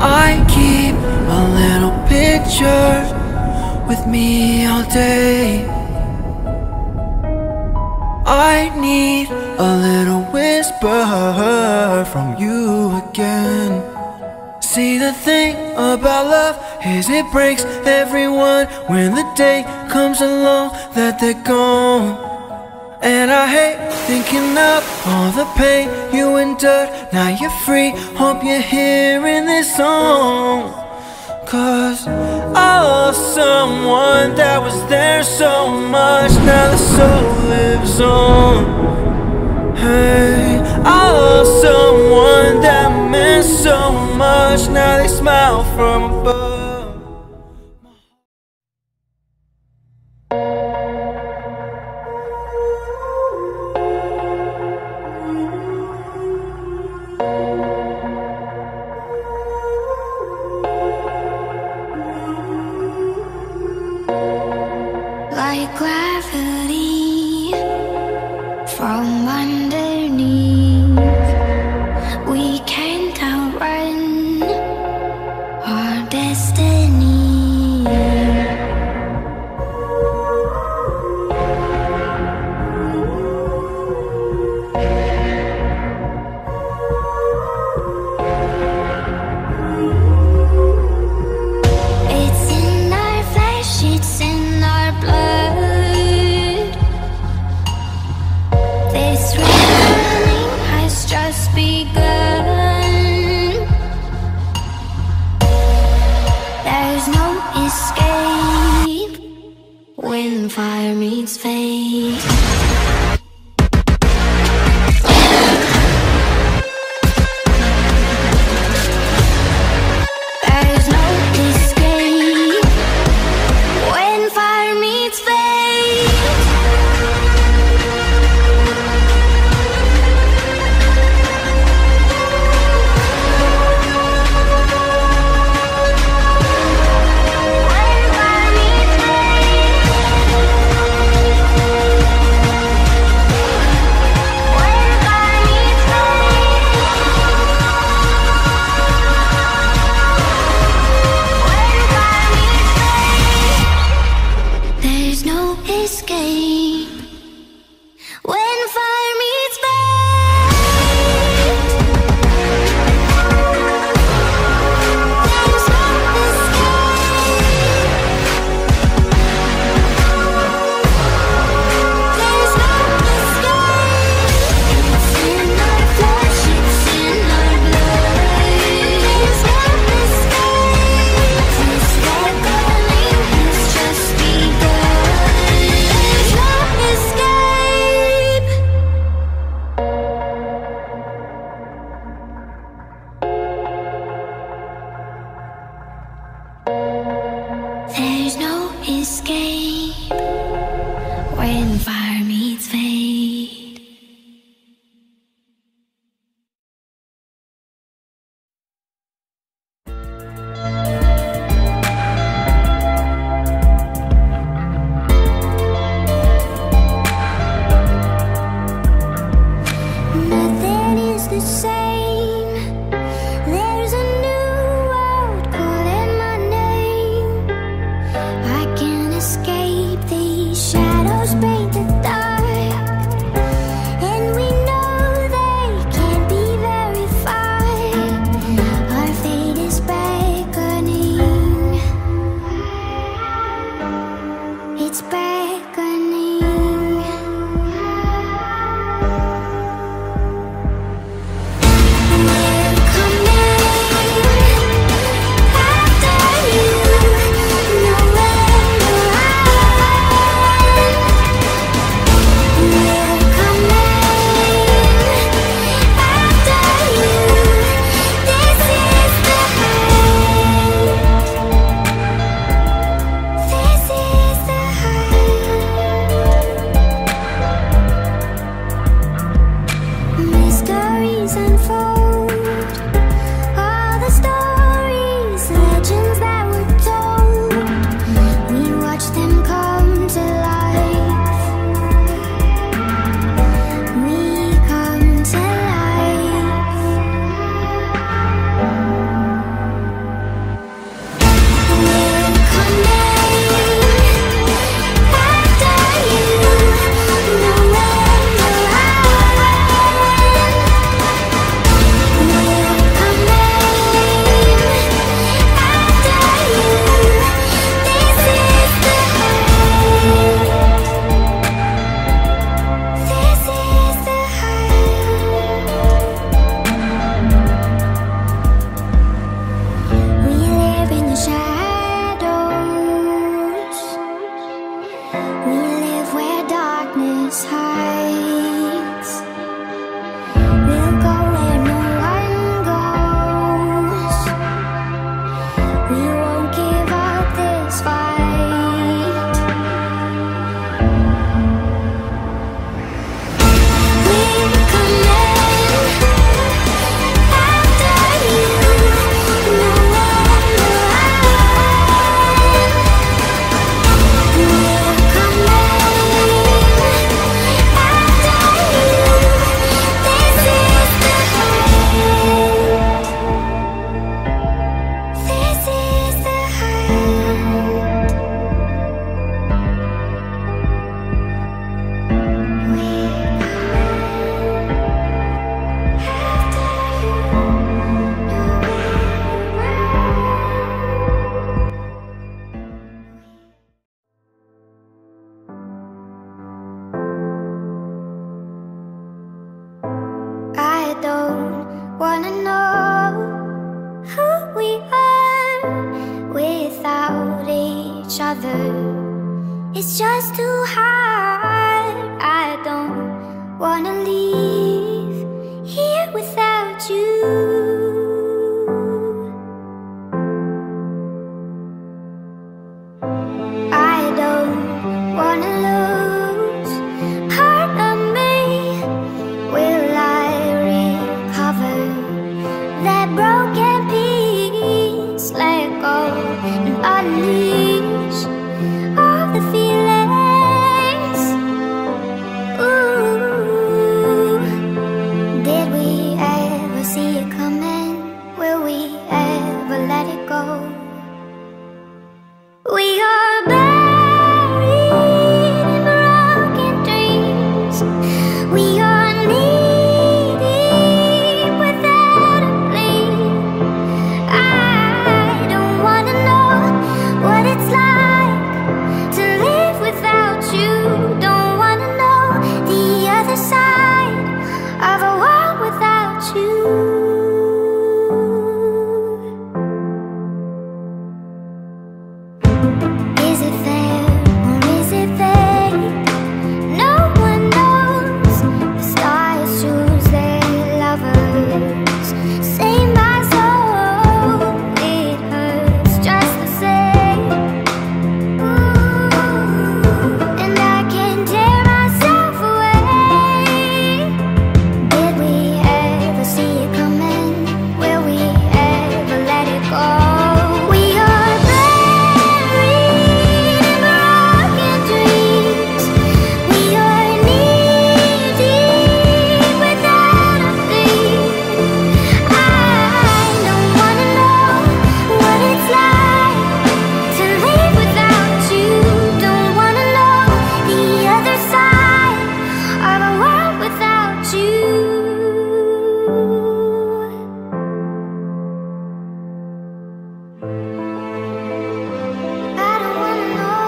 I keep a little picture with me all day. I need a little whisper from you again. See, the thing about love is it breaks everyone when the day comes along that they're gone. And I hate thinking of all the pain you endured. Now you're free, hope you're hearing this song. Cause I lost someone that was there so much. Now the soul lives on. Hey, I lost someone that meant so much. Now they smile from above. Like gravity from underneath, we can't outrun our destiny. It's in our flesh, it's in our blood. This reckoning has just begun. There's no escape when fire meets fate. There's no escape when fire meets fate. There's no escape when fire meets fate. There's no escape. There's no escape. It's in our flesh, it's in our blood. There's no escape. This reckoning has just begun. There's no escape. There's no escape when fire meets fate. Nothing is the same. There's a new world calling my name. I can't escape these shadows paint the dark, and we know they can't be very far. Our fate is beckoning. It's beckoning. We're coming after you, nowhere to hide. We're coming after you. This is the height. This is the height. each other. It's just too hard. I don't wanna leave here without you. I don't wanna lose part of me. Will I recover that broken piece? Let go and unleash all the feelings. Ooh, did we ever see it coming? Will we ever let it go? We are buried in broken dreams. We are knee-deep without a plea. I don't wanna know what it's like to live without you. Don't wanna know the other side of a world without you. Is it fair or is it fake? No one knows. The stars choose their lovers. Save my soul, it hurts just the same. Ooh, and I can't tear myself away. Did we ever see it coming? Will we ever let it go? We are buried in broken dreams. We are knee-deep without a plea. I don't wanna know what it's like to live without you. Don't wanna know the other side of a world without you. I don't wanna know.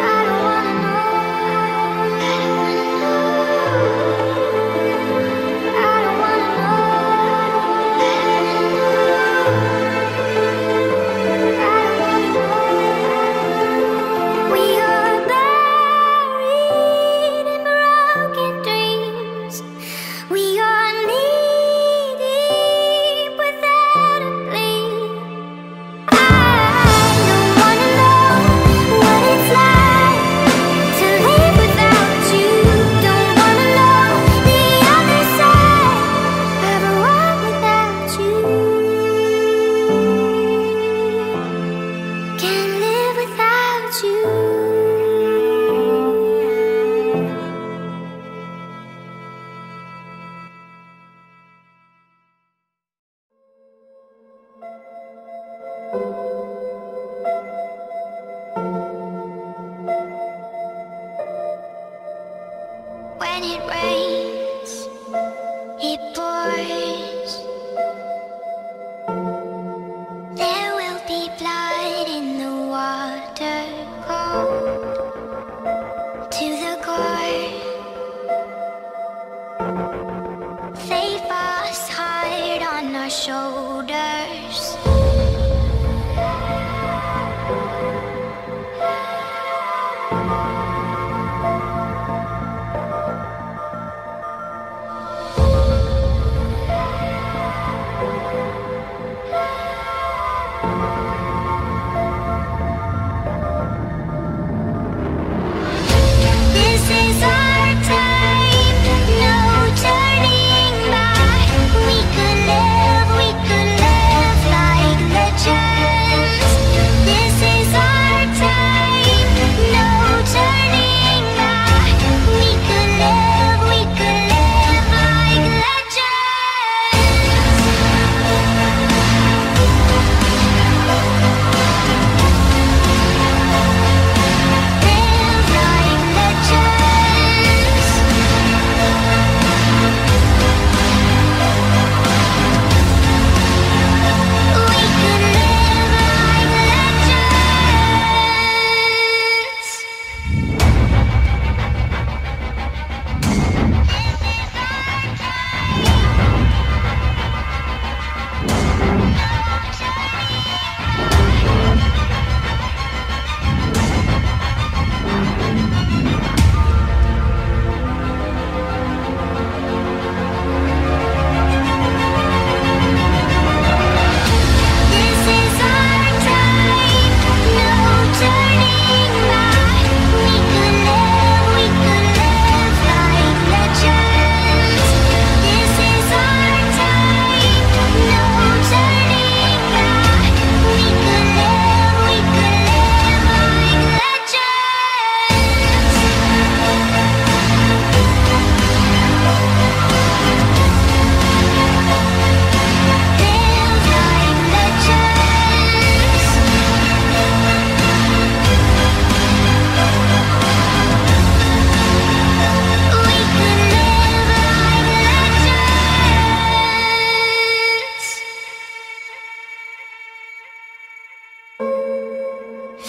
I don't wanna know. I don't wanna know. I don't wanna know. We are buried in broken dreams. We are knee-deep without a plea. I don't wanna know what it's like to live without you. Don't wanna know the other side of a world without you. Can't live without you. When it rains, it pours. There will be blood in the water, cold to the core. Save us hard on our shoulders.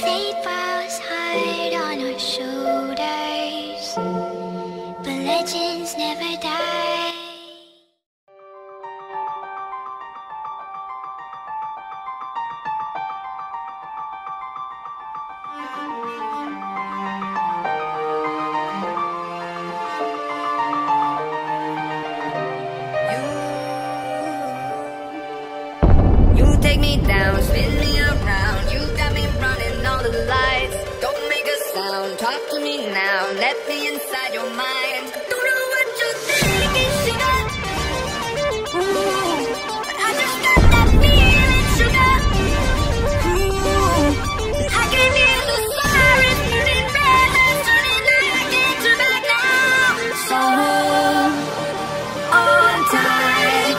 fate was hard on our shoulders, but legends never die. You take me down, spin me around. You got me running all the lights. Don't make a sound, talk to me now. Let me inside your mind. Don't know what you're thinking, sugar. Ooh, but I just got that feeling, sugar. Ooh, I can hear the sirens burning red lights turning night. I can't turn back now. So on tight.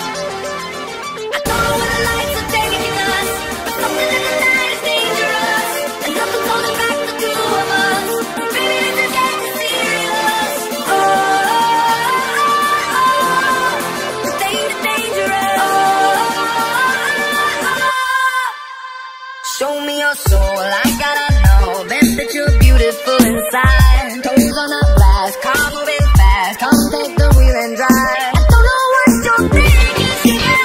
I don't know where the lights are taking us, but something in the night is dangerous, and nothing's holding back the two of us. Baby, this is getting serious. Oh, the things are dangerous. Show me your soul, I gotta know. Bet that you're beautiful inside. Toes on the blast, car moving fast. Come take the wheel and drive. I don't know what you're thinking, sugar.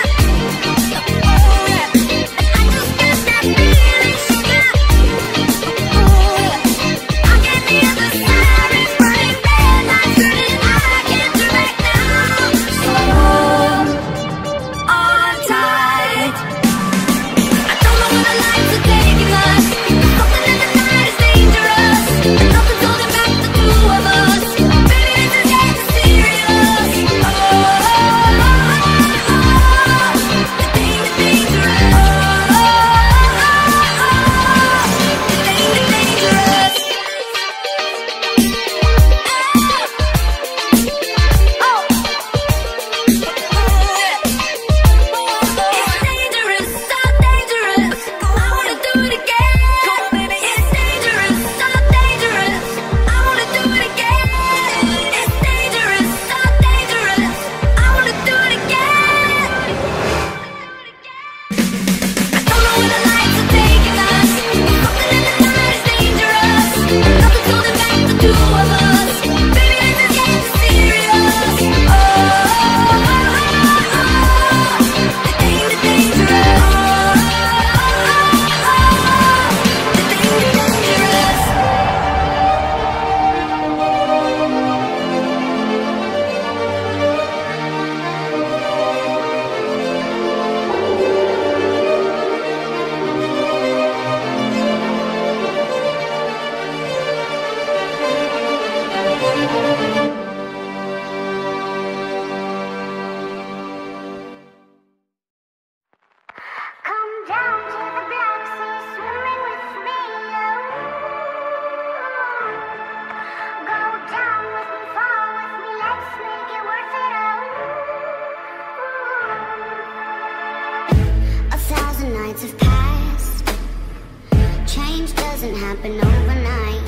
Happen overnight,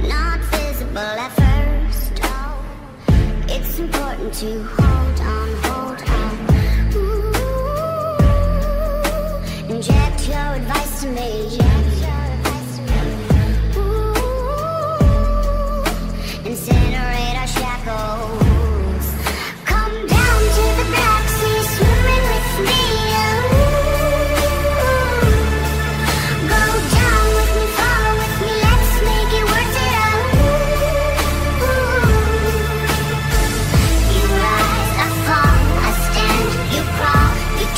not visible at first. It's important to hold on, hold on. Ooh, inject your advice to me. Ooh, incinerate our shackles. Come down to the black sea, swimming with me.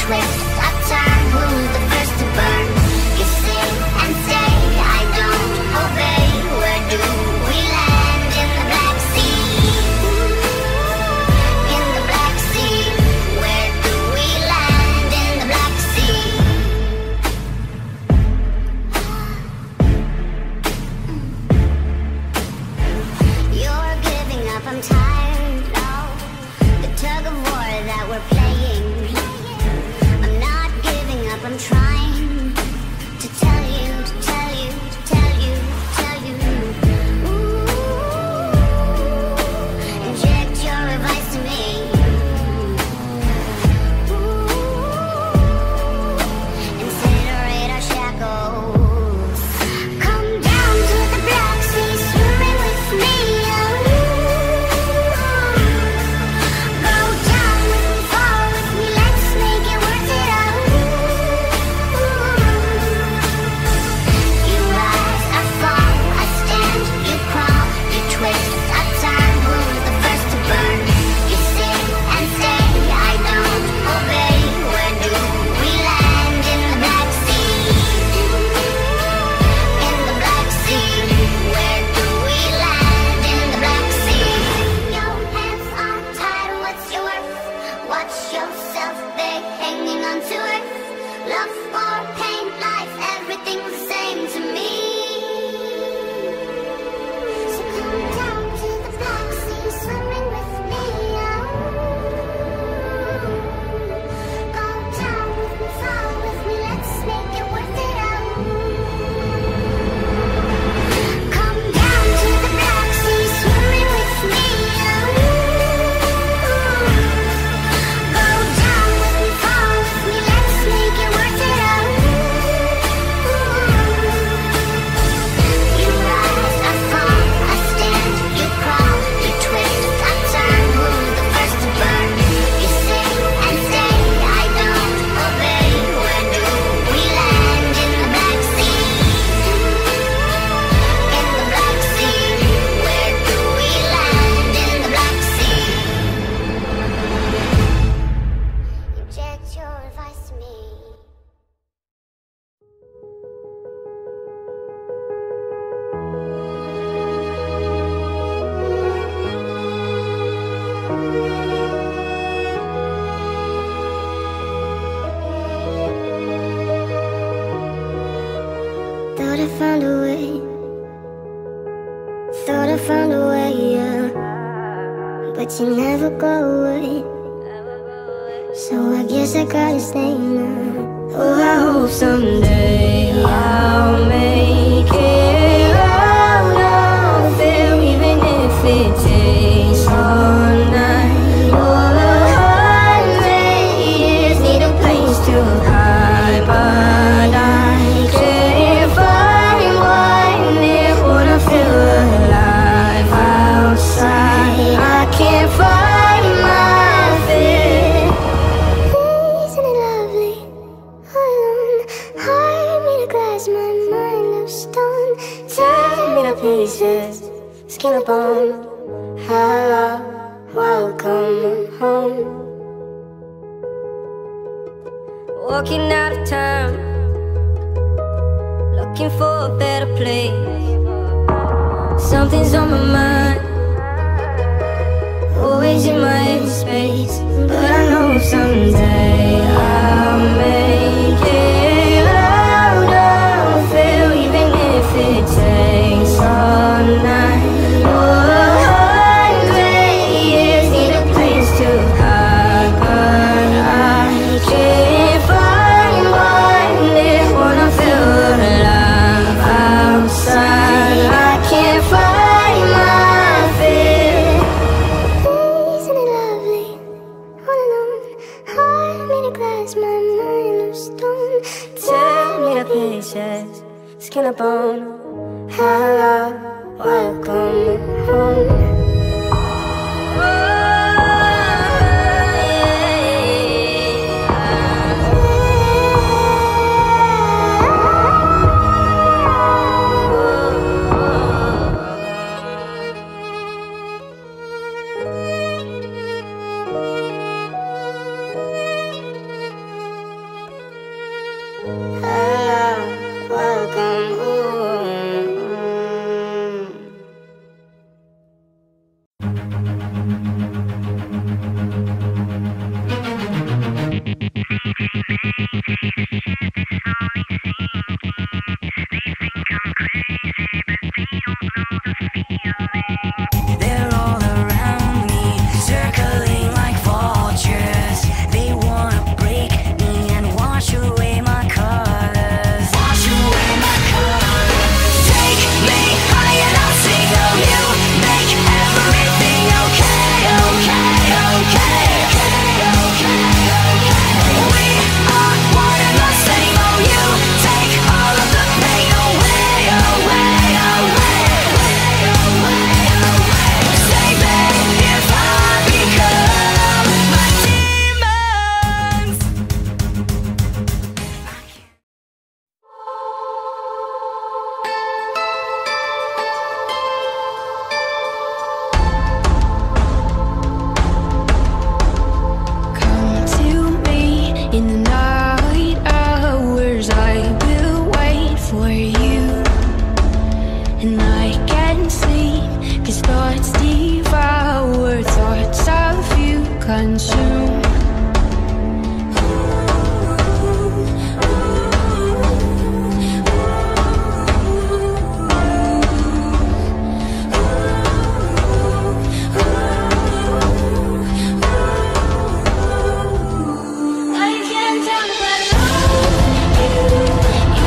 Twist, I turn, who's the first to burn? You sing and Thought I found a way. Thought I found a way, yeah. But you never go away. So I guess I gotta stay now. Oh, I hope someday I'll make it out of there, even if it takes all night. All 100 years need a place to hide, but I can't find one there. Wanna feel alive outside. I can't find my fear. Isn't it lovely? Alone, heart made of glass, my mind of stone. Tear me to pieces, skin and bone. Hello, welcome home. Walking out of town, looking for a better place. Something's on my mind, always in my headspace. But I know someday I'll make it out of there, even if it takes all night. Oh, 100 years need a place to hide, but I can't find one there. Wanna feel alive outside. I can't find my fear. Isn't it lovely? All alone, heart made of glass, my mind of stone. Tear me to pieces, skin and bone. Hello, welcome home. Hello, welcome home. They're all around me, circling like vultures. They wanna break me and wash away my colors. Wash away my colors. Take me higher, and I'll sing of you. Make everything okay, okay, okay, okay, okay. We are one and the same. Oh, you take all of the pain away, away, away, away, away. Save me if I become my demons. Come to me in the night hours. I will wait for you, and I can't sleep 'cause thoughts devour, thoughts of you consume. I can't tell but I love you,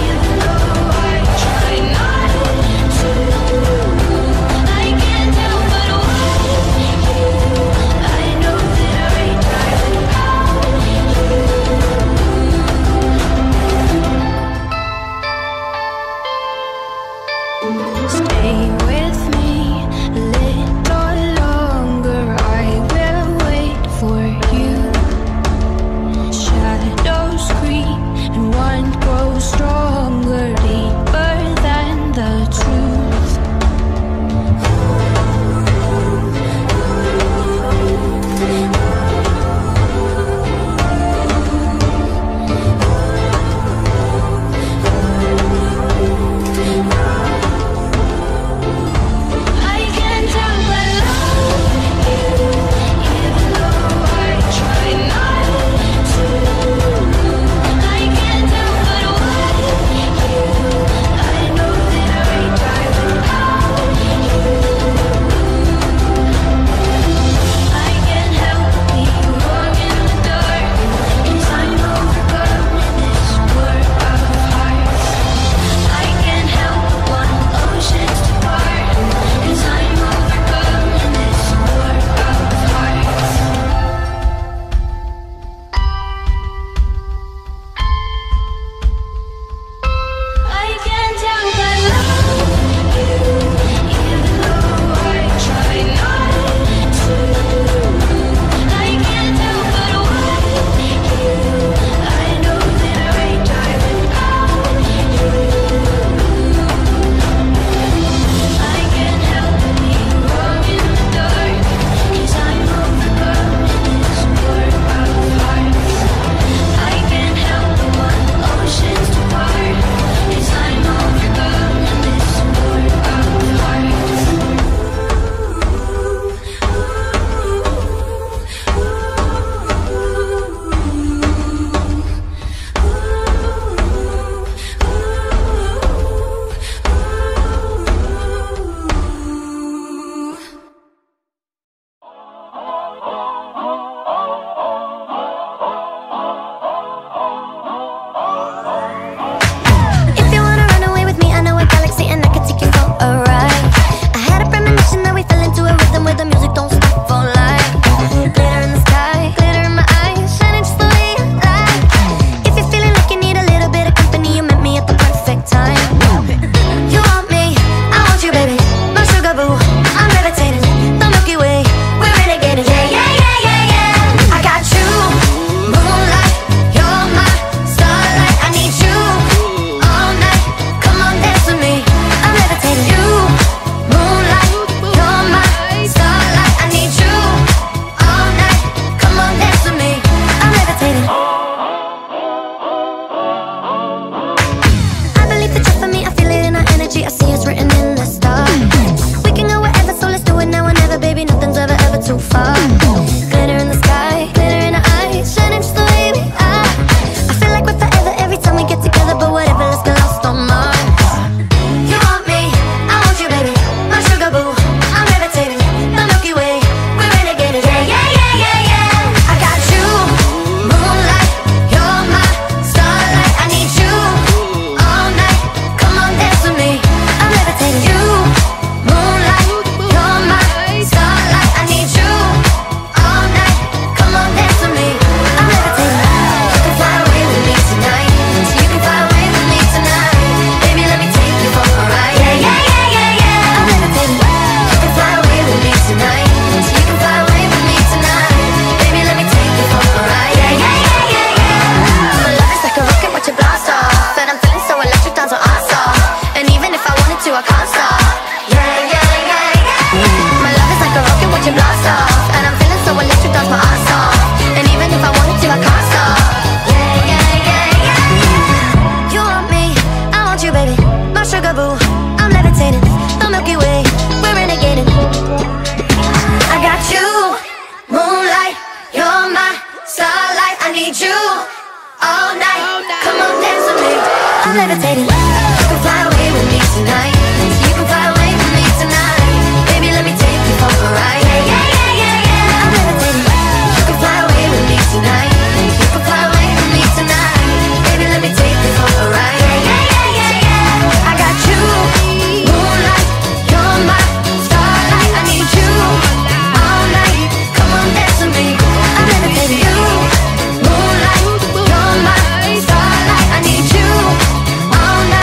even though I try not to. I can't tell but I want you. I know that I try levitating. You can fly away with me tonight. You can fly away with me tonight. Baby, let me take you for a ride. Yeah, yeah, yeah, yeah, yeah. I'm levitating. You can fly away with me tonight. You can fly away with me tonight. Baby, let me take you for a ride. Yeah, yeah, yeah, yeah, yeah. I got you, moonlight. You're my starlight. I need you all night. Come on, dance with me. I'm levitating. You, moonlight. You're my starlight. I need you all night.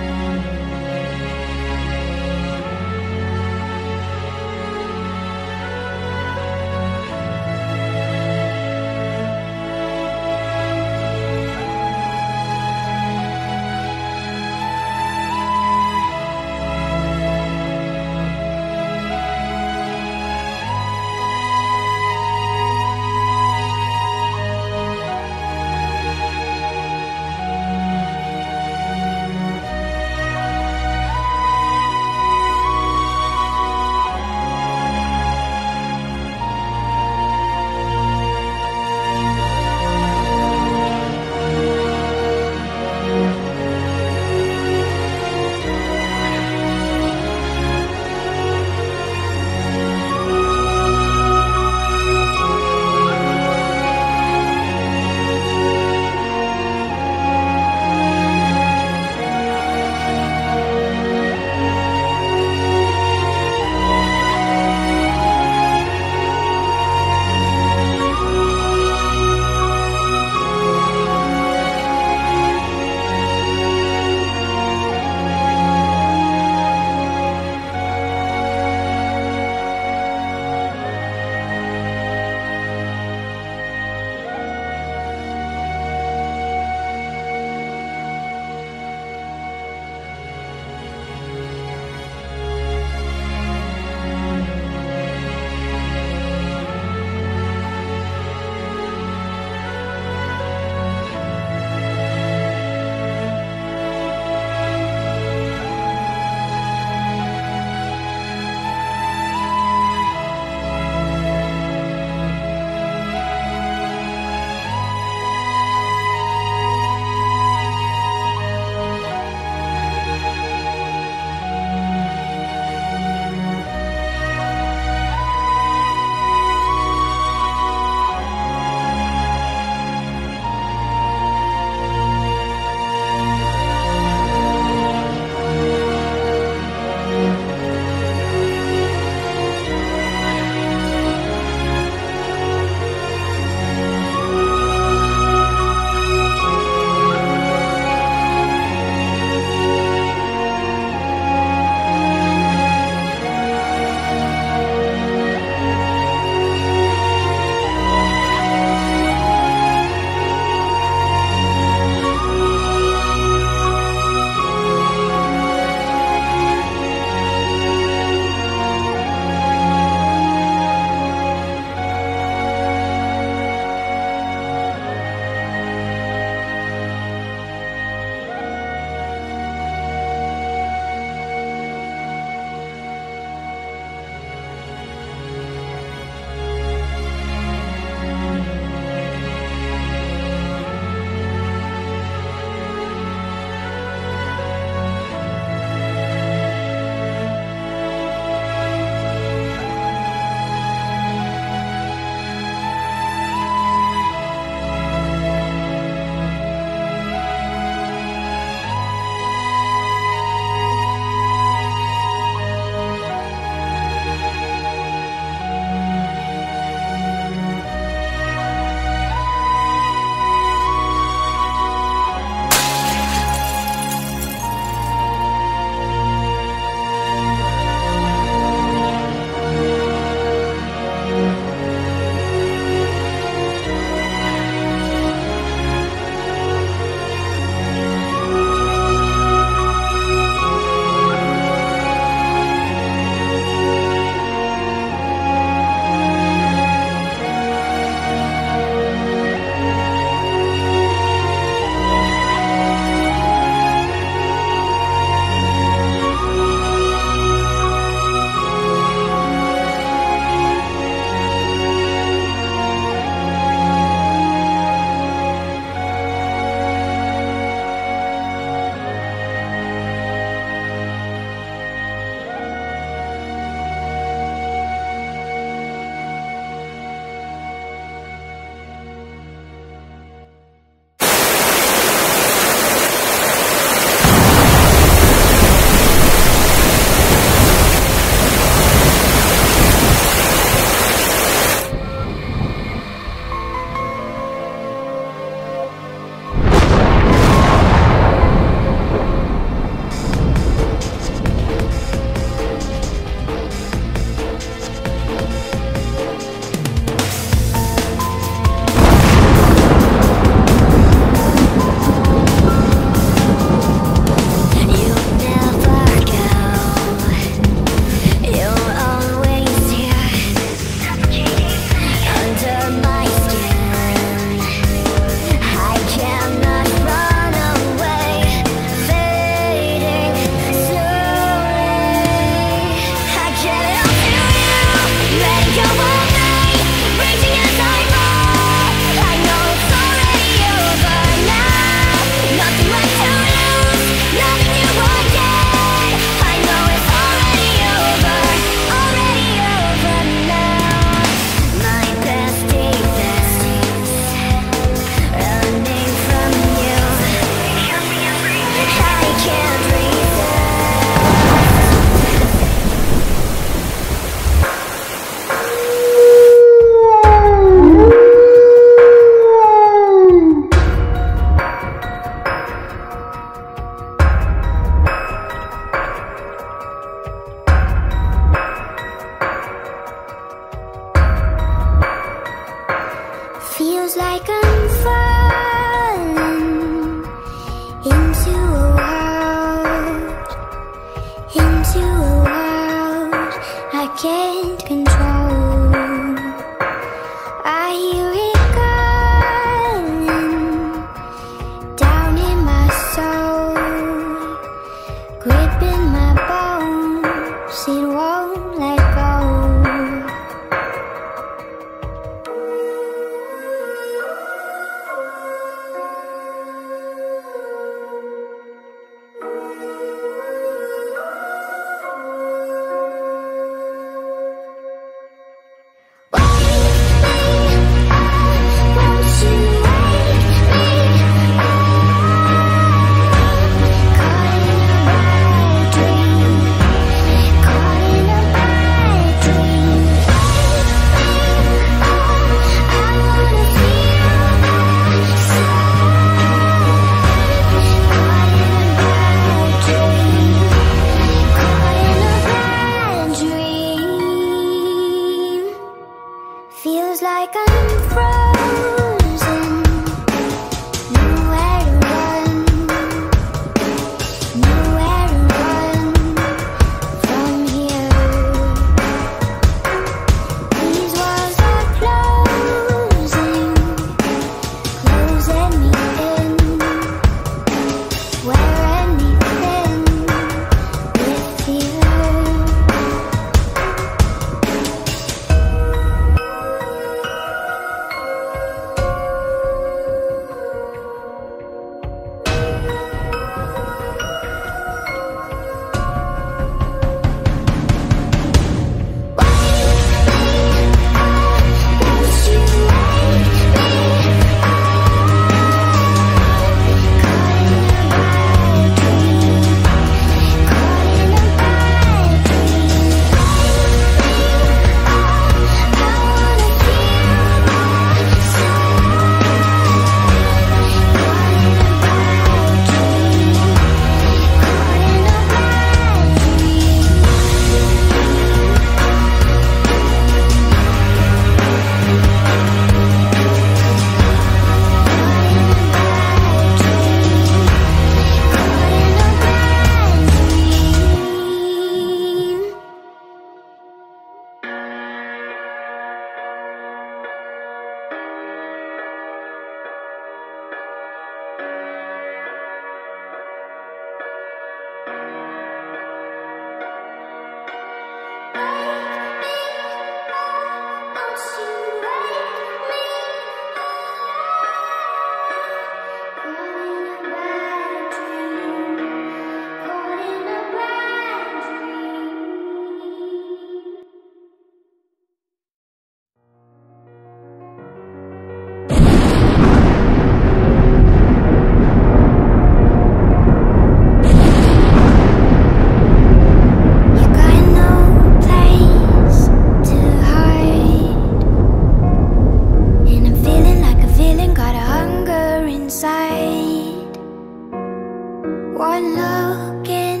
look in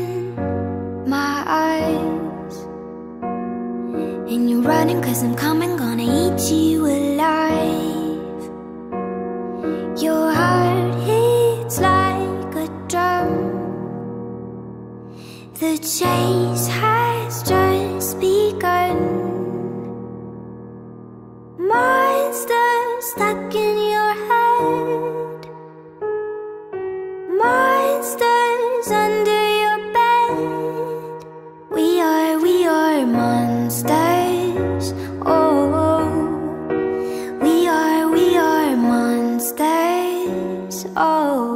my eyes, and you're running 'cause I'm coming, gonna eat you alive. Your heart hits like a drum. The chase has just begun. Monsters stuck in your head, monsters under your bed. We are monsters. Oh, we are monsters. Oh.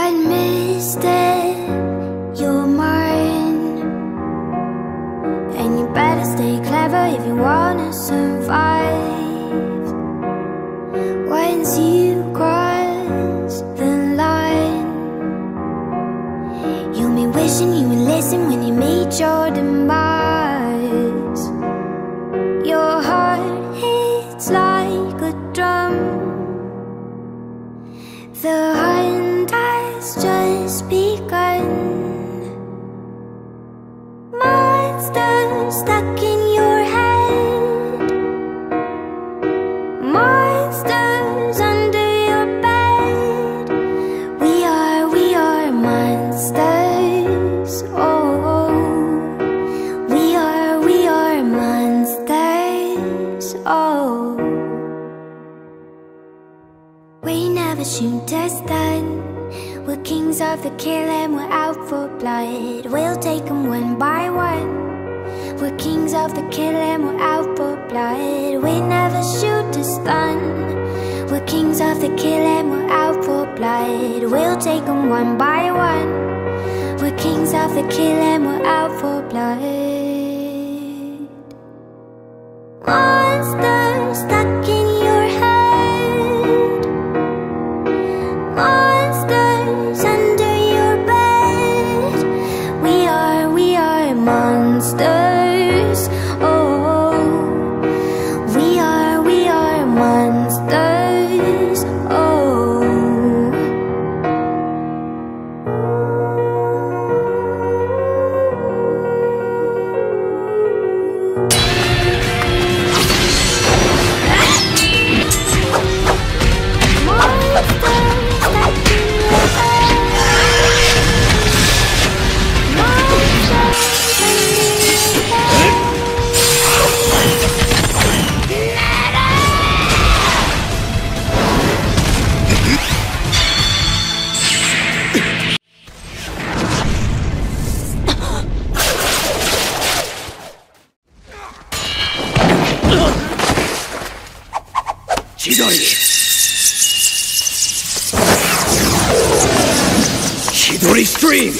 One misstep, you're mine, and you better stay clever if you wanna survive. Once you cross the line, you'll be wishing you would listen when you meet your demise. Your heart hits like a drum. The hunt has just begun. Monsters stuck in your head, monsters under your bed. We are monsters. Oh, we are monsters. Oh. We never shoot a stun. We're kings of the kill and we're out for blood. We'll take them one by one. We're kings of the kill and we're out for blood. We never shoot a stun. We're kings of the kill and we're out for blood. We'll take them one by one. We're kings of the kill and we're out for blood. Monsters stuck in your head, monsters under your bed. We are monsters. Oh, we are monsters. Oh. Chidori! Chidori Stream!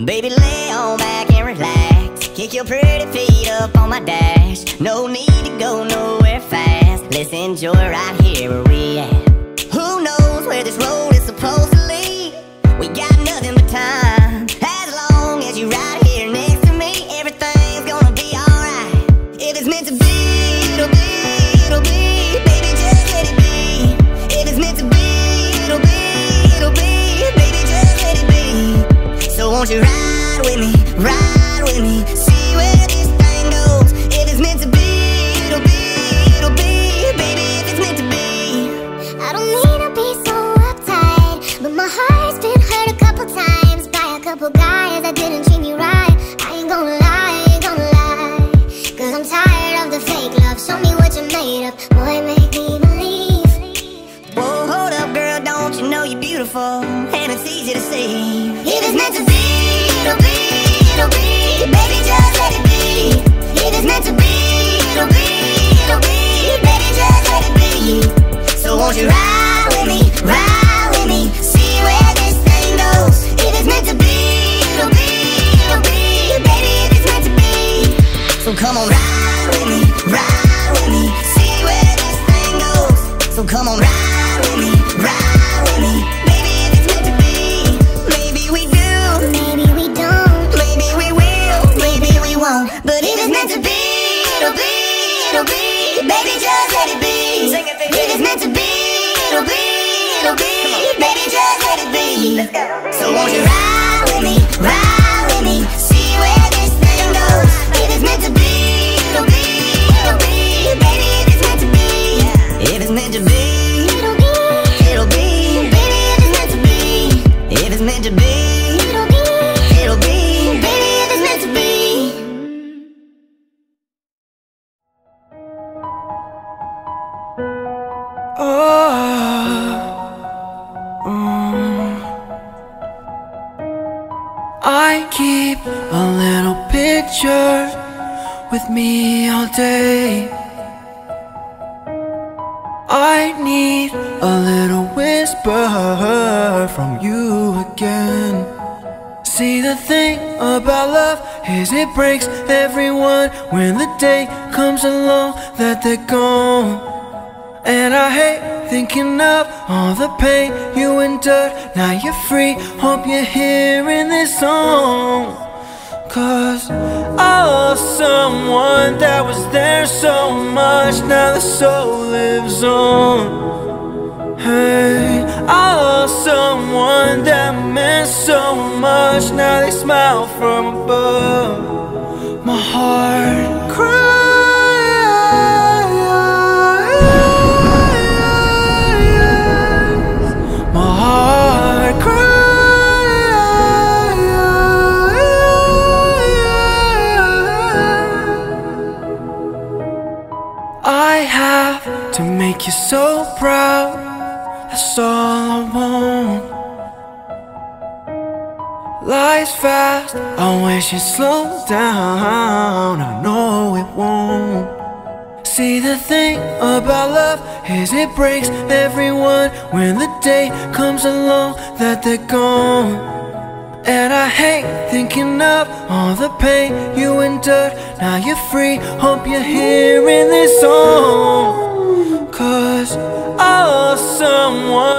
Baby, lay on back and relax. Kick your pretty feet up on my dash. No need to go nowhere fast. Let's enjoy right here where we at. Who knows where this road is supposed to lead? We got nothing but time. As long as you're right here next to me, everything's gonna be alright. If it's meant to be, it'll be, it'll be. Baby, just let it be. If it's meant to be, it'll be, it'll be. Baby, just let it be. So won't you ride with me, ride with me, see where this thing goes. If it's meant to be, it'll be, it'll be. Baby, if it's meant to be. I don't mean to be so uptight, but my heart's been hurt a couple times by a couple guys that didn't treat me right. I ain't gonna lie, I ain't gonna lie, 'cause I'm tired of the fake love. Show me what you're made of, boy, make me believe. Whoa, hold up, girl, don't you know you're beautiful? And it's easy to see. If it's meant to be, it'll be, it'll be. Baby, just let it be. If it's meant to be, it'll be, it'll be. Baby, just let it be. So won't you ride with me, Ride with me, see where this thing goes. If it's meant to be, it'll be, it'll be. Baby, if it's meant to be. so come on, ride with me, ride with me, see where this thing goes. So come on, ride with me, ride with me. Baby, if it's meant to be, maybe we do, Maybe we don't, maybe we will, maybe we won't. But if it's meant to be, it'll be, it'll be. Baby, just let it be. Sing it, baby. If it's meant to be, it'll be, it'll be. Baby, just let it be. so won't you Ride with me, ride with me, see where this thing goes. If it's meant to be, it'll be, it'll be. Baby, if it's meant to be, if it's meant to be, it'll be, it'll be. baby, if it's meant to be, If it's meant to be, it'll be, it'll be. baby, if it's meant to be. I keep a little picture with me all day. I need a little whisper from you again. See, the thing about love is it breaks everyone when the day comes along that they're gone. And I hate thinking of all the pain you endured. Now you're free, hope you're hearing this song. 'Cause I lost someone that was there so much. Now the soul lives on. Hey, I lost someone that meant so much. Now they smile from above. My heart cries. My heart cries. I have to make you so proud. That's all I want. Life's fast, I wish it slowed down. I know it won't. See, the thing about love is it breaks everyone when the day comes along that they're gone. And I hate thinking of all the pain you endured. Now you're free, hope you're hearing this song. 'Cause I lost someone